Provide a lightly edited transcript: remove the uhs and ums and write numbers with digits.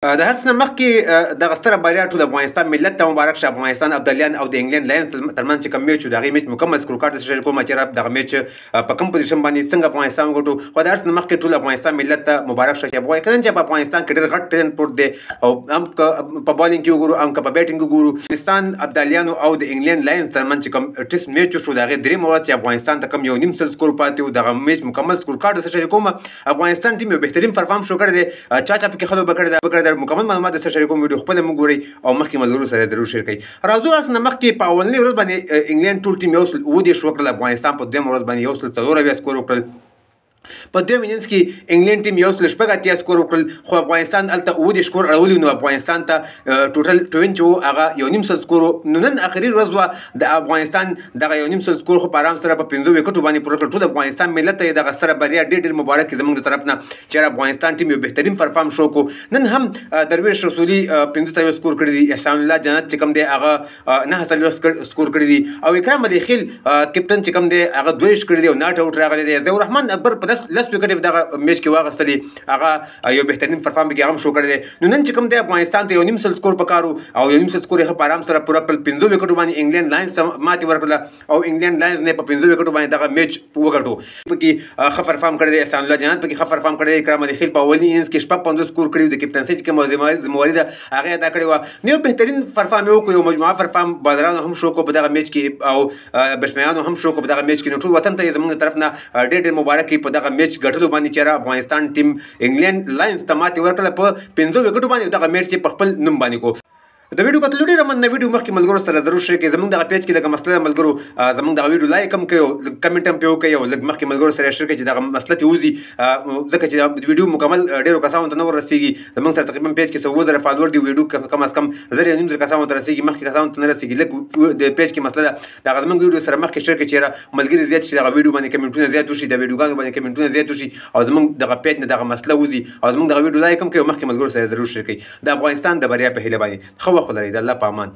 د هر څه نه مخکې دغه ستره بریا ټول افغانستان ملت ته مبارک شه. افغانستان ابدالیان او د انګلند لاینز ترمنځ چې کوم میچ و د هغې میچ مکمل سکور کارت سره کومه چې دغه میچ په کوم پوزیشن باندې څنګه افغانستان وګټو، خو د هر څه نه مخکې ټول افغانستان ملت ته مبارک شه چې افغانستان چې په افغانستان کې ډېر غټ ټرین پروت دی او هم په بالینګ کې وګورو هم که په بیټینګ وګورو. افغانستان ابدالیانو او د انګلند لاینز ترمنځ چې کوم ټیسټ میچ وشو د هغې درېیمه ورځ چې افغانستان ته کوم 1.5 سکور پاتې و، دغه میچ مکمل سکور کارت سره کومه افغانستان ټیم یو بهترین پرفارم شو کړی دی. چا پکې خلو بکړی دا مکمل معلومات سره کوم ویډیو خپل موږ ګورئ او مخکې ملګرو سره ضرور شیر کړئ. راځو راسنه مخکې په اولنۍ ورځ باندې انګلند ټول ټیم 1 وکړل، افغانستان په دویمه ورځ باندې 1 سکور وکړل. په دویم انینګز کې انګلند ټیم 1 سکور وکړل، خو افغانستان هلته 9 سکور اړولي، نو افغانستان ته ټوټل 20 و هغه 1.5 سکور. نو نن اخري ورځ وه د افغانستان دغه 1.5 سکور خو په ارام سره په 5 وکټو باندې پوره کړ. ټول افغانستان ملت ته دغه ستره بریا ډېر مبارک زموږ د طرف نه چې افغانستان ټیم یو بهترین پرفارم شو کو. نن هم درویش رسولي 15 سکور کړی دي، احسان الله جنت چې کوم دی هغه 9 سکور کړی دي، او اکرام علي خیل کپټن چې کوم دی هغه 2 کړی دی او ناټ اوټ راغلی دی. ضیاء الرحمن اکبر په 10 وکټې دغه میچ کې واغستلې، هغه یو بهترین پرفارم کې هم شو کړی دی. نو نن چې کوم دی افغانستان ته 1.5 سکور پکارو او 1.5 سکور یې په ارام سره پوره کړل. 5 وکټو باندې انګلند لاینز ماتې ورکړله او انګلند لاینز نه په 5 وکټو باندې دغه میچ وګټو. پکې ښه پرفارم کړی دی احسان الله جنت، پکې ښه پرفارم کړی دی اکرام علي خیل په اولني انینګز کې 15 سکور کړي، د کپټنسي چې کومه ذمواري ده هغه ادا کړې وه. نو یو بهترین پرفارم یې وکړو، یو مجموعه پرفارم بالرانو هم شو کو په دغه میچ کې او بټسمنانو هم شو کو په دغه میچ کې. نو ټول وطن ته زموږ طرف نه ډېر مبارک په دغه میچ ګټلو باندې چې افغانستان ټیم انګلند لاینز ته ماتې ورکړله په 5 وکټو باندې. دغه میچ په خپل نوم باندې کو. د ویډیو کتلو ډېره مننه. ویډیو مخکې ملګرو سره ضرور شیر کړئ. زموږ دغه پیج کې لږه مسله ملګرو زموږ دغه ویډیو لایک هم کړئ او کمنټ هم پرې وکړئ او لږ مخکې ملګرو سره شیر کړئ چې دغه مسله ترې وځي، ځکه چې ویډیو مکمل ډېرو کسانو ته نه ورسېږي. زموږ سره تقریبا پیج کې 100,000 فالوور دي، ویډیو کم از کم 1,500 کسانو ته رسېږي، مخکې کسانو ته نه رسېږي. لږ د پیج کې مسله ده، دغه زموږ ویډیو سره مخکې شیر کړئ چې ملګري زیات شي، دغه ویډیو باندې کمنټونه زیات وشي، د ویډیوګانو باندې کمنټونه زیات وشي او زموږ دغه پیج نه دغه مسله وځي او زموږ دغه ویډیو لایک هم کړئ او مخکې ملګرو سره ضرور شیر کړئ. د افغانستان د بریا په هیله باندې ښه وخت ولرئ. د الله په امان.